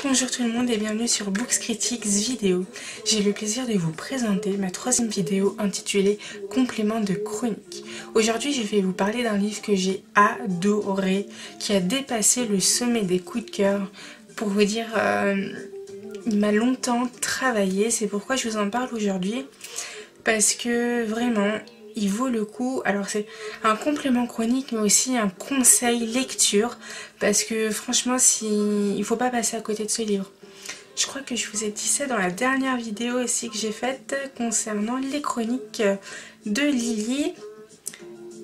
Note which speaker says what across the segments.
Speaker 1: Bonjour tout le monde et bienvenue sur Books Critics vidéo. J'ai le plaisir de vous présenter ma troisième vidéo intitulée Complément de chronique. Aujourd'hui je vais vous parler d'un livre que j'ai adoré, qui a dépassé le sommet des coups de cœur. Pour vous dire, il m'a longtemps travaillé, c'est pourquoi je vous en parle aujourd'hui. Parce que vraiment, il vaut le coup. Alors c'est un complément chronique mais aussi un conseil lecture, parce que franchement il faut pas passer à côté de ce livre. Je crois que je vous ai dit ça dans la dernière vidéo aussi que j'ai faite concernant les chroniques de Lily.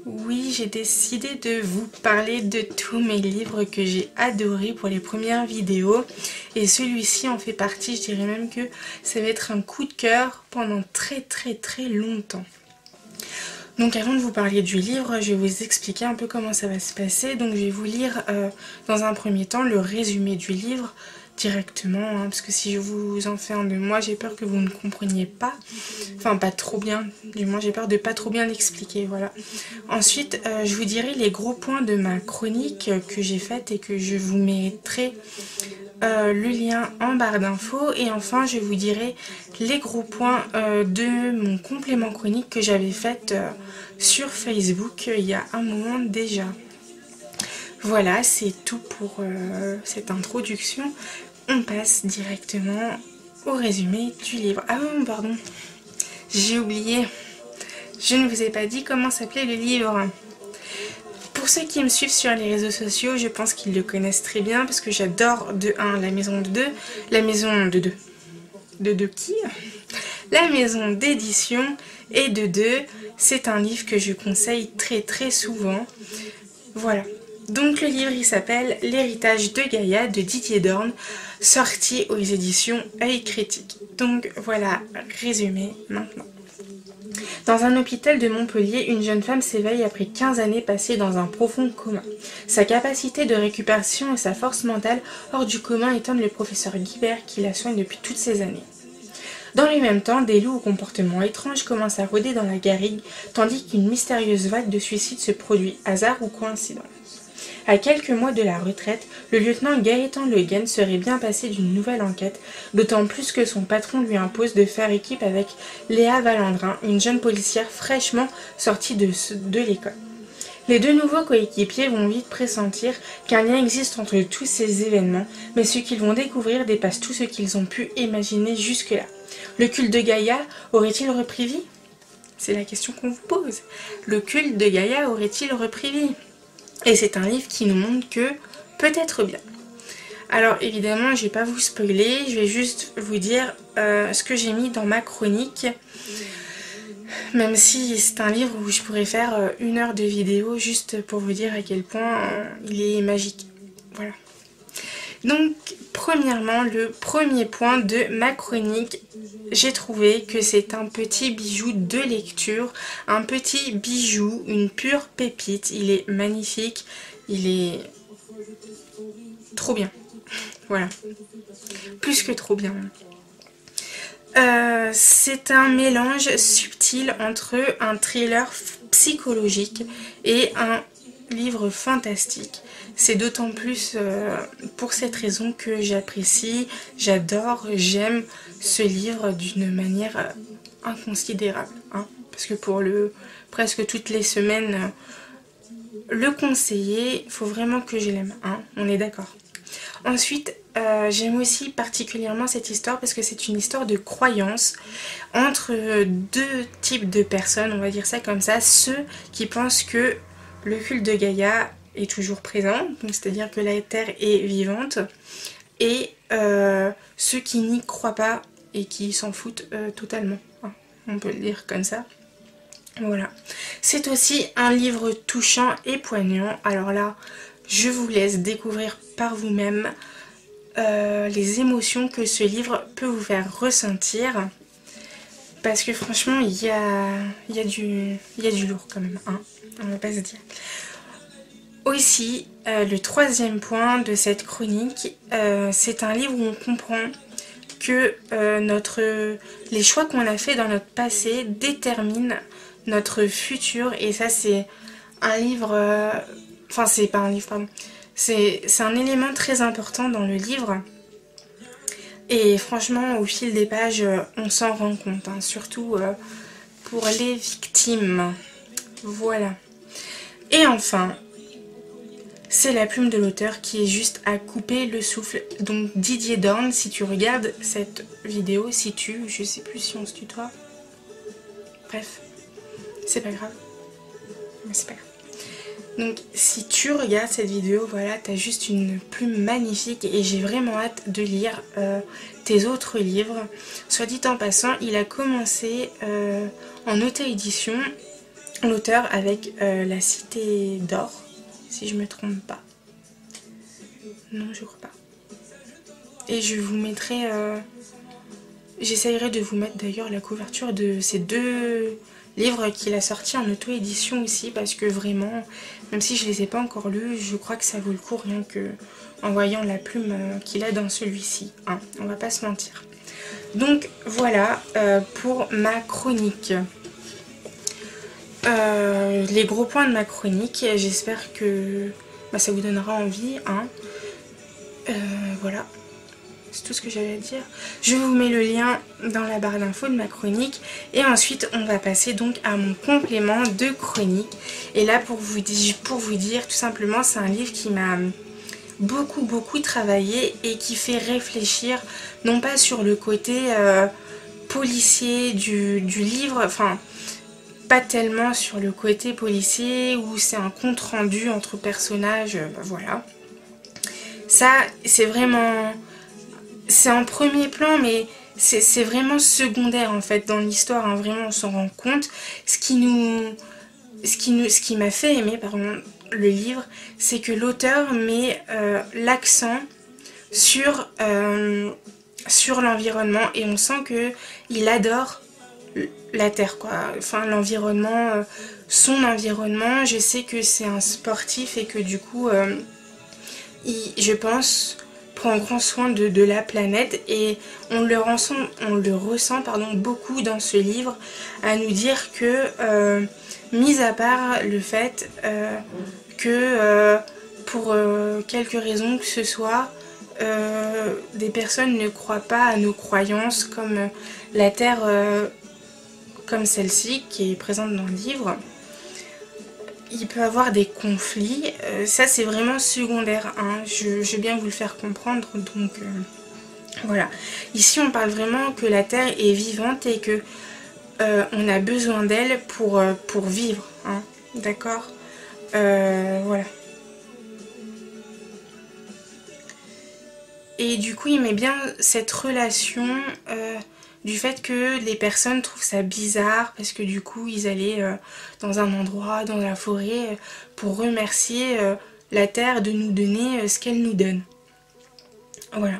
Speaker 1: Oui, j'ai décidé de vous parler de tous mes livres que j'ai adorés pour les premières vidéos. Et celui-ci en fait partie, je dirais même que ça va être un coup de cœur pendant très longtemps. Donc avant de vous parler du livre, je vais vous expliquer un peu comment ça va se passer. Donc je vais vous lire dans un premier temps le résumé du livre directement, hein, parce que si je vous en fais un de moi, j'ai peur que vous ne compreniez pas. Enfin pas trop bien, du moins j'ai peur de pas trop bien l'expliquer, voilà. Ensuite, je vous dirai les gros points de ma chronique que j'ai faite et que je vous mettrai le lien en barre d'infos. Et enfin je vous dirai les gros points de mon complément chronique que j'avais fait sur Facebook il y a un moment déjà. Voilà, c'est tout pour cette introduction. On passe directement au résumé du livre. Ah bon, pardon, j'ai oublié, je ne vous ai pas dit comment s'appelait le livre. Pour ceux qui me suivent sur les réseaux sociaux, je pense qu'ils le connaissent très bien parce que j'adore de 1 la maison de 2, la maison de 2. De 2 qui? La maison d'édition, et de 2, c'est un livre que je conseille très souvent. Voilà. Donc le livre il s'appelle L'héritage de Gaïa de Didier Dorn, sorti aux éditions Œil Critique. Donc voilà, résumé maintenant. Dans un hôpital de Montpellier, une jeune femme s'éveille après 15 années passées dans un profond coma. Sa capacité de récupération et sa force mentale hors du commun étonnent le professeur Guibert qui la soigne depuis toutes ces années. Dans le même temps, des loups au comportement étrange commencent à rôder dans la garrigue, tandis qu'une mystérieuse vague de suicides se produit, hasard ou coïncidence. À quelques mois de la retraite, le lieutenant Gaëtan Le Guen serait bien passé d'une nouvelle enquête, d'autant plus que son patron lui impose de faire équipe avec Léa Valandrin, une jeune policière fraîchement sortie de l'école. Les deux nouveaux coéquipiers vont vite pressentir qu'un lien existe entre tous ces événements, mais ce qu'ils vont découvrir dépasse tout ce qu'ils ont pu imaginer jusque-là. Le culte de Gaïa aurait-il repris vie? C'est la question qu'on vous pose. Le culte de Gaïa aurait-il repris vie? Et c'est un livre qui nous montre que peut-être bien. Alors évidemment, je vais pas vous spoiler, je vais juste vous dire ce que j'ai mis dans ma chronique. Même si c'est un livre où je pourrais faire 1 heure de vidéo juste pour vous dire à quel point il est magique. Voilà. Donc premièrement, le premier point de ma chronique, j'ai trouvé que c'est un petit bijou de lecture, un petit bijou, une pure pépite. Il est magnifique, il est trop bien. Voilà, plus que trop bien. C'est un mélange subtil entre un thriller psychologique et un livre fantastique. C'est d'autant plus pour cette raison que j'apprécie, j'adore, j'aime ce livre d'une manière inconsidérable. Hein, parce que pour presque toutes les semaines, le conseiller, il faut vraiment que je l'aime. Hein, on est d'accord. Ensuite, j'aime aussi particulièrement cette histoire parce que c'est une histoire de croyance entre deux types de personnes, on va dire ça comme ça. Ceux qui pensent que le culte de Gaïa est toujours présent, c'est-à-dire que la Terre est vivante, et ceux qui n'y croient pas et qui s'en foutent totalement. Hein, on peut le dire comme ça. Voilà. C'est aussi un livre touchant et poignant. Alors là, je vous laisse découvrir par vous-même les émotions que ce livre peut vous faire ressentir. Parce que franchement, il y a du lourd quand même. Hein, on va pas se dire. Aussi, le troisième point de cette chronique, c'est un livre où on comprend que les choix qu'on a fait dans notre passé déterminent notre futur. Et ça, c'est un livre... Enfin, c'est pas un livre, pardon. C'est un élément très important dans le livre. Et franchement, au fil des pages, on s'en rend compte, hein, surtout pour les victimes. Voilà. Et enfin, c'est la plume de l'auteur qui est juste à couper le souffle. Donc Didier Dorn, si tu regardes cette vidéo, je sais plus si on se tutoie. Bref, c'est pas grave. Mais c'est pas grave. Donc si tu regardes cette vidéo, voilà, t'as juste une plume magnifique et j'ai vraiment hâte de lire tes autres livres. Soit dit en passant, il a commencé en auto-édition, l'auteur avec La Cité d'Or, si je me trompe pas. Non, je crois pas. Et je vous mettrai... j'essayerai de vous mettre d'ailleurs la couverture de ces deux livres qu'il a sortis en auto-édition aussi, parce que vraiment, même si je les ai pas encore lus, je crois que ça vaut le coup rien que en voyant la plume qu'il a dans celui-ci, hein, on va pas se mentir. Donc voilà pour ma chronique. Les gros points de ma chronique, j'espère que ça vous donnera envie, hein. Voilà. C'est tout ce que j'avais à dire. Je vous mets le lien dans la barre d'infos de ma chronique. Et ensuite, on va passer donc à mon complément de chronique. Et là, pour vous dire, tout simplement, c'est un livre qui m'a beaucoup travaillé et qui fait réfléchir, non pas sur le côté policier du livre, enfin, pas tellement sur le côté policier où c'est un compte rendu entre personnages, voilà. Ça, c'est vraiment... C'est en premier plan, mais c'est vraiment secondaire en fait dans l'histoire, hein. Vraiment on s'en rend compte. Ce qui m'a fait aimer le livre, c'est que l'auteur met l'accent sur l'environnement et on sent qu'il adore la Terre, quoi. Enfin l'environnement, son environnement. Je sais que c'est un sportif et que du coup, je pense... prend grand soin de la planète et on le ressent beaucoup dans ce livre, à nous dire que, mis à part le fait que pour quelque raison que ce soit, des personnes ne croient pas à nos croyances comme la Terre, comme celle-ci qui est présente dans le livre. Il peut avoir des conflits, ça c'est vraiment secondaire, hein. Je vais bien vous le faire comprendre, donc voilà. Ici on parle vraiment que la Terre est vivante et que on a besoin d'elle pour vivre, hein. D'accord, voilà. Et du coup il met bien cette relation du fait que les personnes trouvent ça bizarre parce que du coup ils allaient dans un endroit, dans la forêt, pour remercier la Terre de nous donner ce qu'elle nous donne. Voilà.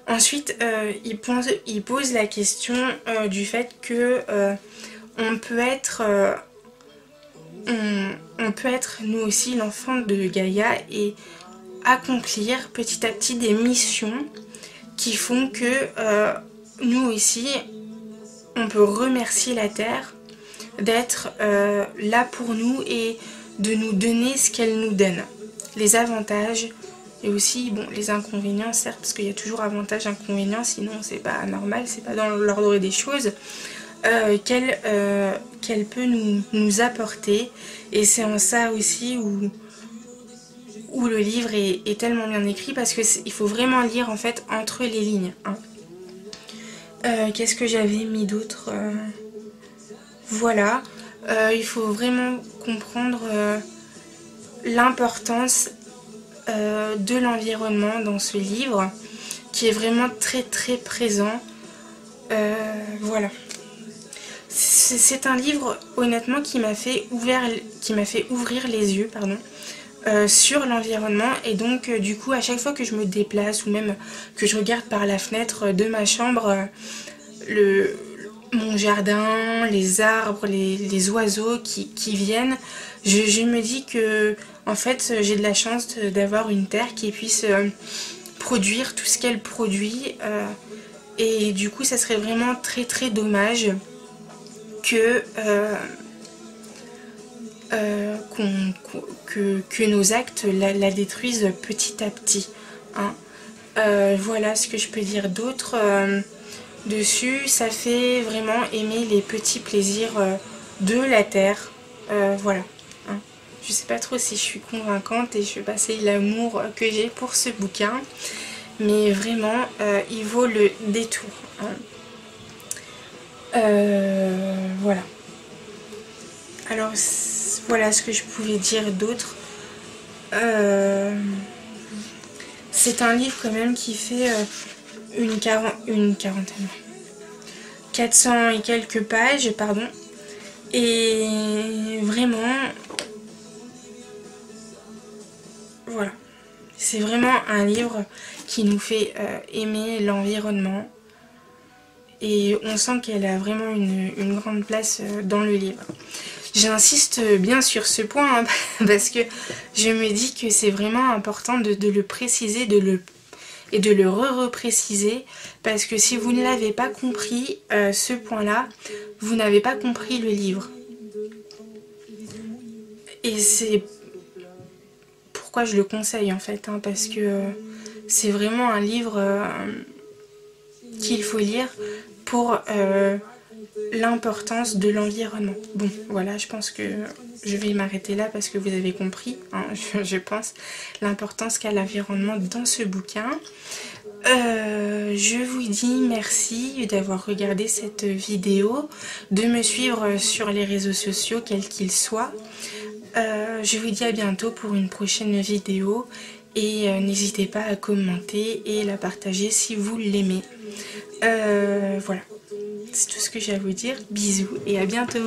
Speaker 1: Ensuite, il pose la question du fait que on peut être nous aussi l'enfant de Gaïa et accomplir petit à petit des missions qui font que nous aussi, on peut remercier la Terre d'être là pour nous et de nous donner ce qu'elle nous donne. Les avantages et aussi bon, les inconvénients, certes, parce qu'il y a toujours avantages et inconvénients, sinon c'est pas normal, c'est pas dans l'ordre des choses, qu'elle peut nous apporter. Et c'est en ça aussi où le livre est tellement bien écrit, parce qu'il faut vraiment lire en fait entre les lignes, hein. Qu'est-ce que j'avais mis d'autre, voilà, il faut vraiment comprendre l'importance de l'environnement dans ce livre, qui est vraiment très présent, voilà. C'est un livre honnêtement qui m'a fait ouvrir les yeux, pardon, sur l'environnement. Et donc du coup à chaque fois que je me déplace ou même que je regarde par la fenêtre de ma chambre mon jardin, les arbres, les oiseaux qui viennent, je me dis que en fait j'ai de la chance d'avoir une terre qui puisse produire tout ce qu'elle produit, et du coup ça serait vraiment très dommage que que nos actes la détruisent petit à petit, hein. Voilà ce que je peux dire d'autre dessus. Ça fait vraiment aimer les petits plaisirs de la terre. Voilà. Hein. Je sais pas trop si je suis convaincante et je vais passer l'amour que j'ai pour ce bouquin. Mais vraiment, il vaut le détour. Hein. Voilà. Alors, voilà ce que je pouvais dire d'autre. C'est un livre quand même qui fait une quarantaine. 400 et quelques pages, pardon. Et vraiment, voilà. C'est vraiment un livre qui nous fait aimer l'environnement. Et on sent qu'elle a vraiment une grande place dans le livre. J'insiste bien sur ce point, hein, parce que je me dis que c'est vraiment important de le préciser, et de le repréciser, parce que si vous ne l'avez pas compris, ce point-là, vous n'avez pas compris le livre. Et c'est pourquoi je le conseille en fait, hein, parce que c'est vraiment un livre qu'il faut lire pour l'importance de l'environnement. Bon, voilà, je pense que je vais m'arrêter là parce que vous avez compris, hein, je pense, l'importance qu'a l'environnement dans ce bouquin. Je vous dis merci d'avoir regardé cette vidéo, de me suivre sur les réseaux sociaux, quels qu'ils soient. Je vous dis à bientôt pour une prochaine vidéo et n'hésitez pas à commenter et la partager si vous l'aimez. Voilà, c'est tout ce que j'ai à vous dire. Bisous et à bientôt.